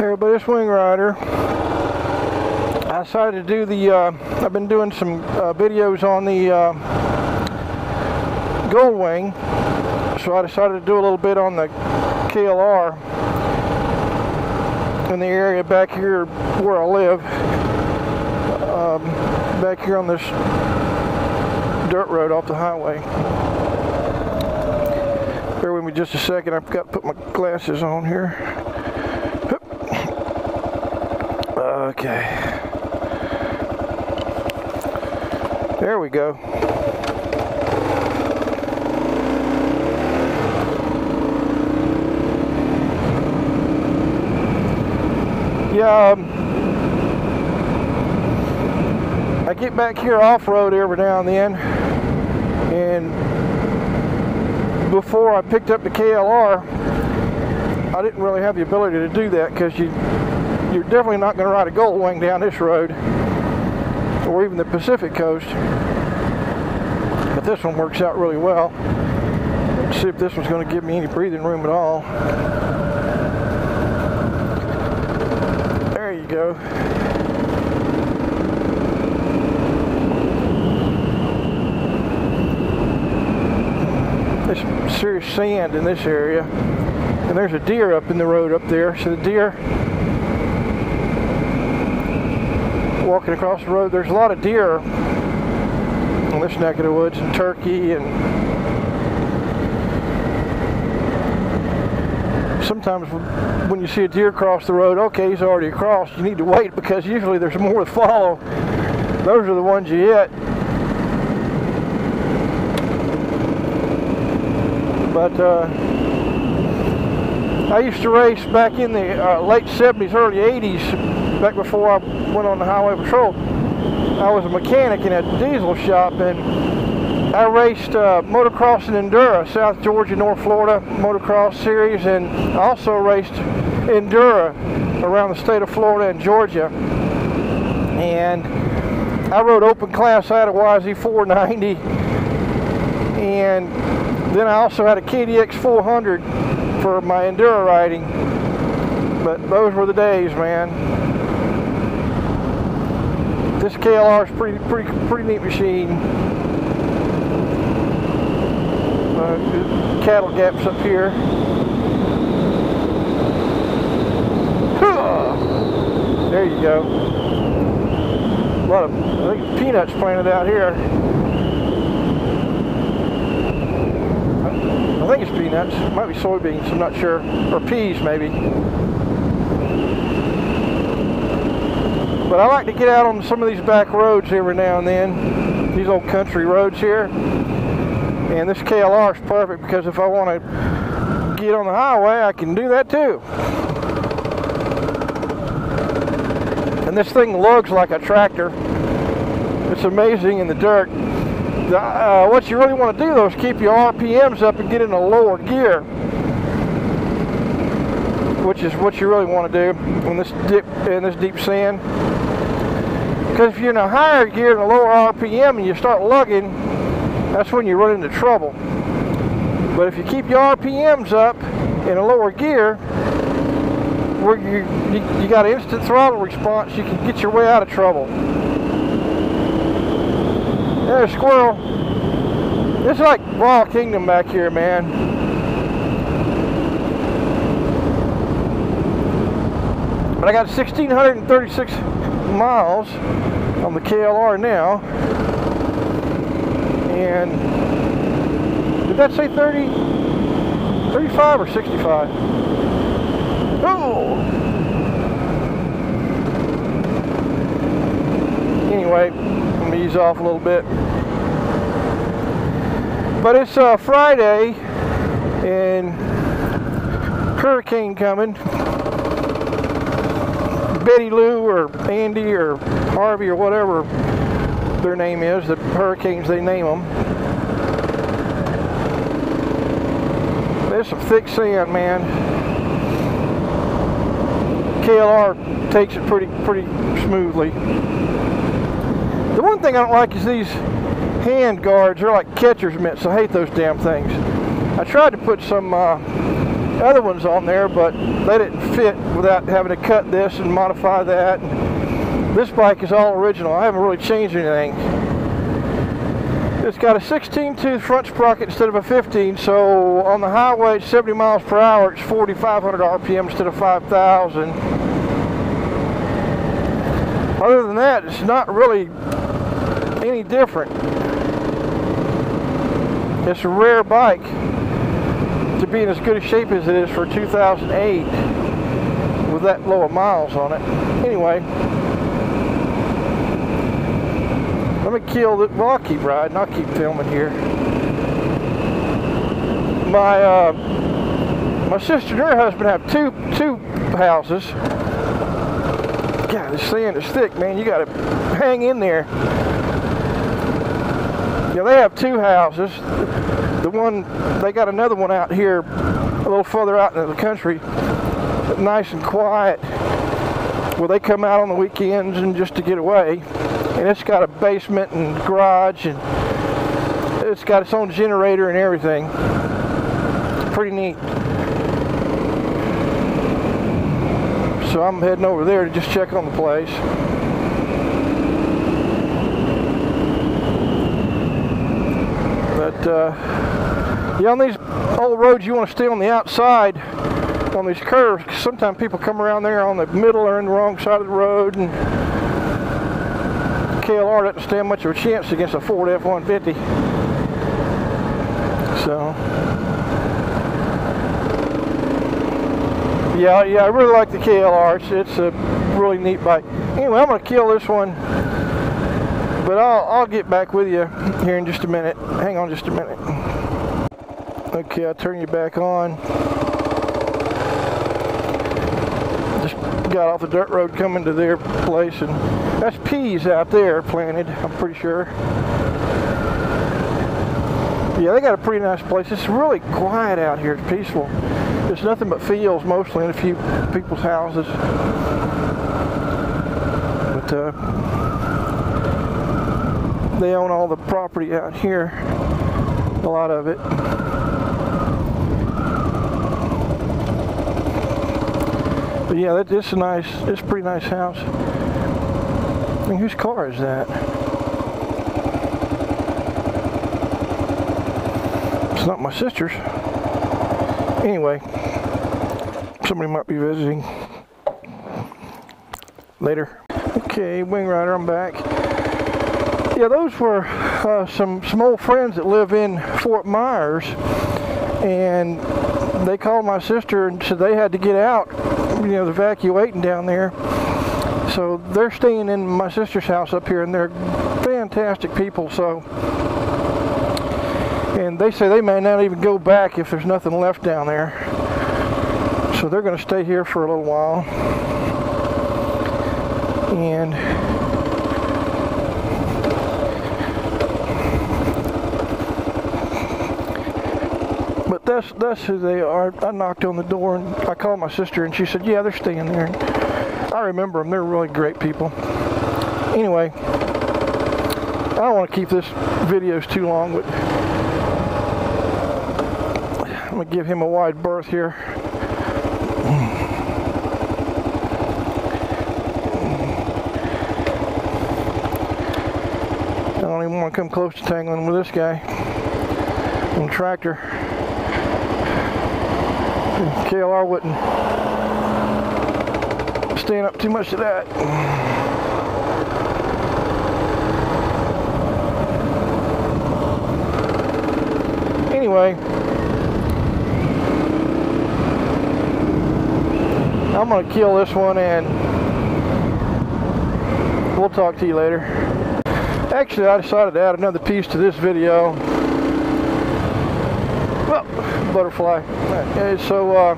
Everybody, it's Wing Rider. I decided to do the, I've been doing some videos on the Gold Wing, so I decided to do a little bit on the KLR in the area back here where I live, back here on this dirt road off the highway. Bear with me just a second, I've got to put my glasses on here. Okay. There we go. Yeah, I get back here off-road every now and then, and before I picked up the KLR, I didn't really have the ability to do that because you're definitely not going to ride a Gold Wing down this road or even the Pacific Coast, but this one works out really well. Let's see if this one's going to give me any breathing room at all. There you go. There's serious sand in this area, and there's a deer up in the road up there, so the deer walking across the road. There's a lot of deer in this neck of the woods, and turkey, and sometimes when you see a deer cross the road, okay, he's already across, you need to wait because usually there's more to follow. Those are the ones you hit. But I used to race back in the late 70s, early 80s, back before I went on the highway patrol. I was a mechanic in a diesel shop, and I raced motocross and enduro, South Georgia, North Florida motocross series, and I also raced enduro around the state of Florida and Georgia. And I rode open class out of YZ 490, and then I also had a KDX 400 for my enduro riding. But those were the days, man. This KLR is pretty neat machine. Cattle gaps up here. There you go. A lot of, I think, peanuts planted out here. I think it's peanuts. It might be soybeans, I'm not sure. Or peas, maybe. But I like to get out on some of these back roads every now and then. These old country roads here. And this KLR is perfect because if I want to get on the highway, I can do that too. And this thing lugs like a tractor. It's amazing in the dirt. What you really want to do though is keep your RPMs up and get in a lower gear, which is what you really want to do in this deep sand. Because if you're in a higher gear and a lower RPM and you start lugging, that's when you run into trouble. But if you keep your RPMs up in a lower gear, where you got an instant throttle response, you can get your way out of trouble. There's a squirrel. It's like Wild Kingdom back here, man. But I got 1,636 miles on the KLR now. And did that say 35 or 65? Oh! Anyway, let me ease off a little bit. But it's Friday, and hurricane coming. Betty Lou or Andy or Harvey or whatever their name is, the hurricanes they name them. There's some thick sand, man. KLR takes it pretty smoothly. The one thing I don't like is these hand guards. They're like catcher's mitts. I hate those damn things. I tried to put some other ones on there, but they didn't fit without having to cut this and modify that. This bike is all original. I haven't really changed anything. It's got a 16-tooth front sprocket instead of a 15, so on the highway at 70 miles per hour, it's 4,500 RPM instead of 5,000. Other than that, it's not really any different. It's a rare bike to be in as good a shape as it is for 2008 with that low of miles on it. Anyway, let me kill it. Well, I'll keep riding. I'll keep filming here. My sister and her husband have two houses. God, this sand is thick, man. You got to hang in there. Yeah, they have two houses. They got another one out here, a little further out into the country, but nice and quiet, where they come out on the weekends and just to get away. And it's got a basement and garage, and it's got its own generator and everything. Pretty neat. So I'm heading over there to just check on the place. But yeah, on these old roads, you want to stay on the outside on these curves, because sometimes people come around there on the middle or in the wrong side of the road, and KLR doesn't stand much of a chance against a Ford F-150. So yeah, I really like the KLR. It's a really neat bike. Anyway, I'm going to kill this one, but I'll get back with you here in just a minute. Hang on just a minute. Okay, I'll turn you back on. Just got off the dirt road coming to their place, and that's peas out there planted, I'm pretty sure. Yeah, they got a pretty nice place. It's really quiet out here. It's peaceful. There's nothing but fields mostly, and a few people's houses. But they own all the property out here, a lot of it. But yeah, it's a pretty nice house. I mean, whose car is that? It's not my sister's. Anyway, somebody might be visiting. Later. Okay, Wing Rider, I'm back. Yeah, those were some old friends that live in Fort Myers, and they called my sister and said they had to get out, you know, evacuating down there. So they're staying in my sister's house up here, and they're fantastic people. So, and they say they may not even go back if there's nothing left down there. So they're going to stay here for a little while. And but that's who they are. I knocked on the door and I called my sister, and she said, yeah, they're staying there. And I remember them. They're really great people. Anyway, I don't want to keep this videos too long, but I'm going to give him a wide berth here. I don't even want to come close to tangling with this guy on the tractor. KLR wouldn't stand up too much to that. Anyway, I'm going to kill this one, and we'll talk to you later. Actually, I decided to add another piece to this video. Well, butterfly. So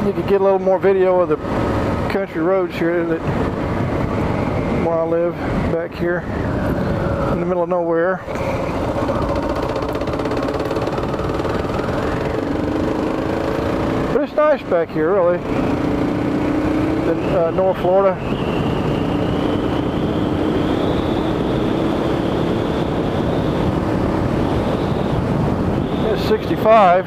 you could get a little more video of the country roads here that where I live back here in the middle of nowhere. But it's nice back here, really, in North Florida. It's 65.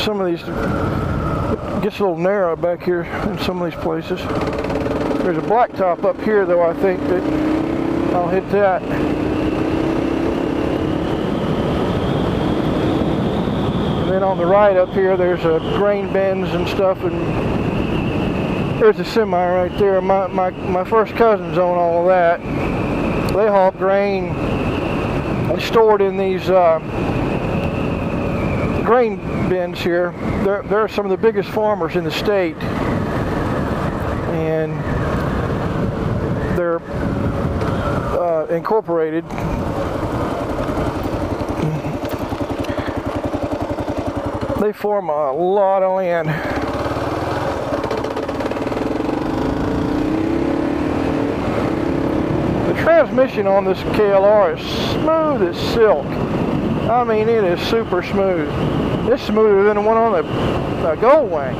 Some of these, it gets a little narrow back here in some of these places. There's a blacktop up here though, I think that I'll hit that. And then on the right up here there's a grain bins and stuff, and there's a semi right there. My first cousins own all of that. They haul grain and store it in these grain bins here. They're some of the biggest farmers in the state, and they're incorporated. They farm a lot of land. The transmission on this KLR is smooth as silk. I mean, it is super smooth. It's smoother than the one on the Gold Wing.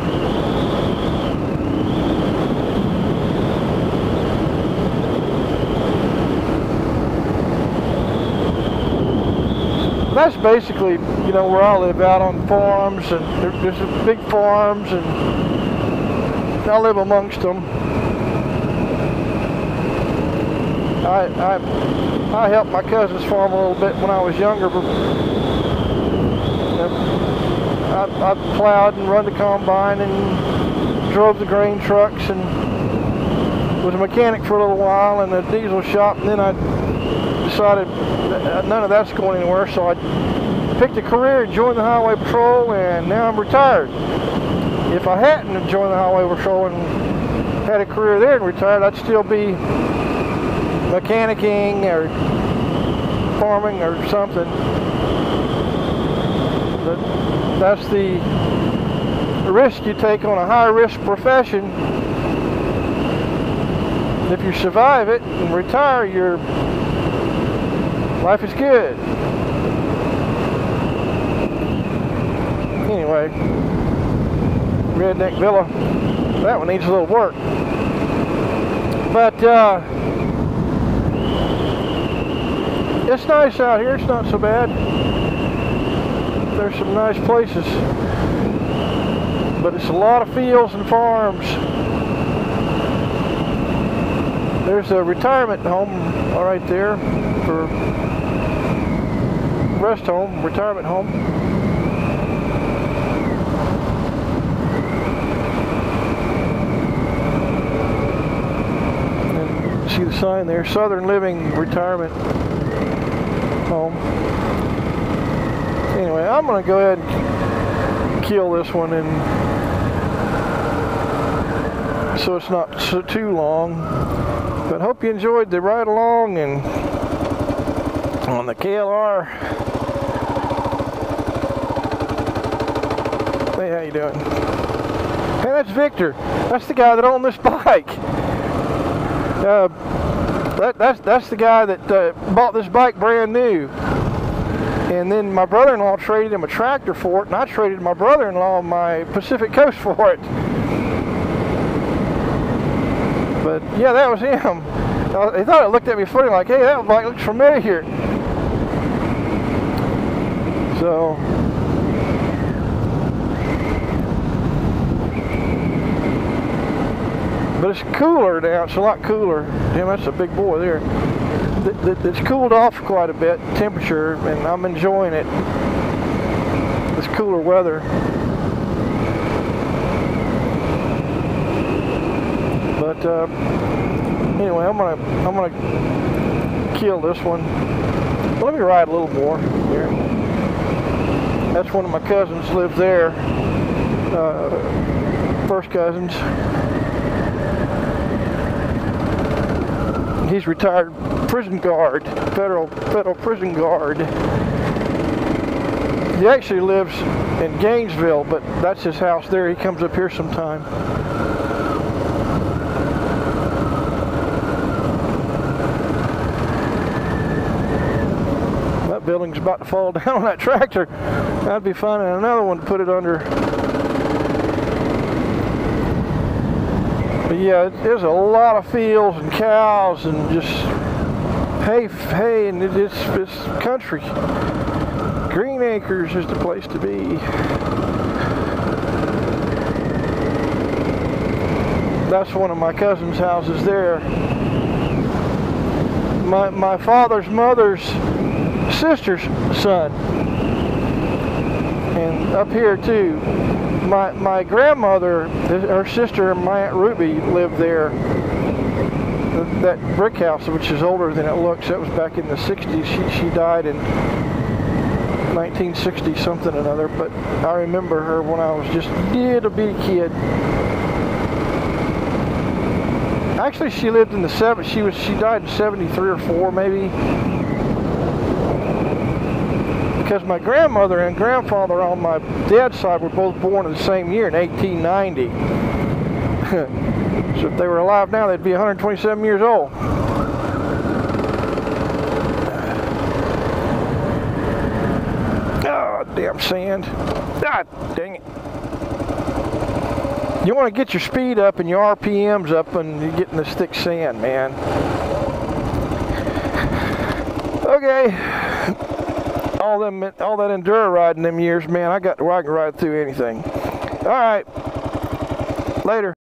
That's basically, you know, where I live, out on farms, and there's big farms, and I live amongst them. I helped my cousins farm a little bit when I was younger, but I plowed and run the combine and drove the grain trucks and was a mechanic for a little while in a diesel shop, and then I decided that none of that's going anywhere, so I picked a career and joined the Highway Patrol, and now I'm retired. If I hadn't joined the Highway Patrol and had a career there and retired, I'd still be mechanicking or farming or something. But that's the risk you take on a high-risk profession. If you survive it and retire, your life is good. Anyway, Redneck Villa, that one needs a little work. But it's nice out here. It's not so bad. There's some nice places, but it's a lot of fields and farms. There's a retirement home right there, for rest home, retirement home. And see the sign there, Southern Living Retirement Home. Anyway, I'm going to go ahead and kill this one, and so it's not too long. But hope you enjoyed the ride along and on the KLR. Hey, how you doing? Hey, that's Victor. That's the guy that owned this bike. That's the guy that bought this bike brand new. And then my brother-in-law traded him a tractor for it, and I traded my brother-in-law my Pacific Coast for it. But yeah, that was him. He thought it looked at me funny, like, hey, that bike looks familiar. So, but it's cooler now. It's a lot cooler. Damn, that's a big boy there. It's cooled off quite a bit, temperature, and I'm enjoying it. This cooler weather. But anyway, I'm gonna kill this one. Let me ride a little more here. That's one of my cousins lives there. First cousins. He's retired prison guard, federal prison guard. He actually lives in Gainesville, but that's his house there. He comes up here sometime. that building's about to fall down on that tractor. I'd be finding another one to put it under. But yeah, there's a lot of fields and cows and just hay, and it's country. Green Acres is the place to be. That's one of my cousin's houses there. My father's mother's sister's son. And up here too. My grandmother, her sister, my Aunt Ruby lived there. That brick house, which is older than it looks, that was back in the 60s. She died in 1960 something or another, but I remember her when I was just a little bitty kid. Actually, she lived in the 70s. She died in 73 or 4 maybe. Because my grandmother and grandfather on my dad's side were both born in the same year, in 1890. So if they were alive now, they'd be 127 years old. Oh, damn sand. God dang it. You want to get your speed up and your RPMs up and you're getting this thick sand, man. Okay. All that enduro riding them years, man, I got to where I can ride through anything. All right. Later.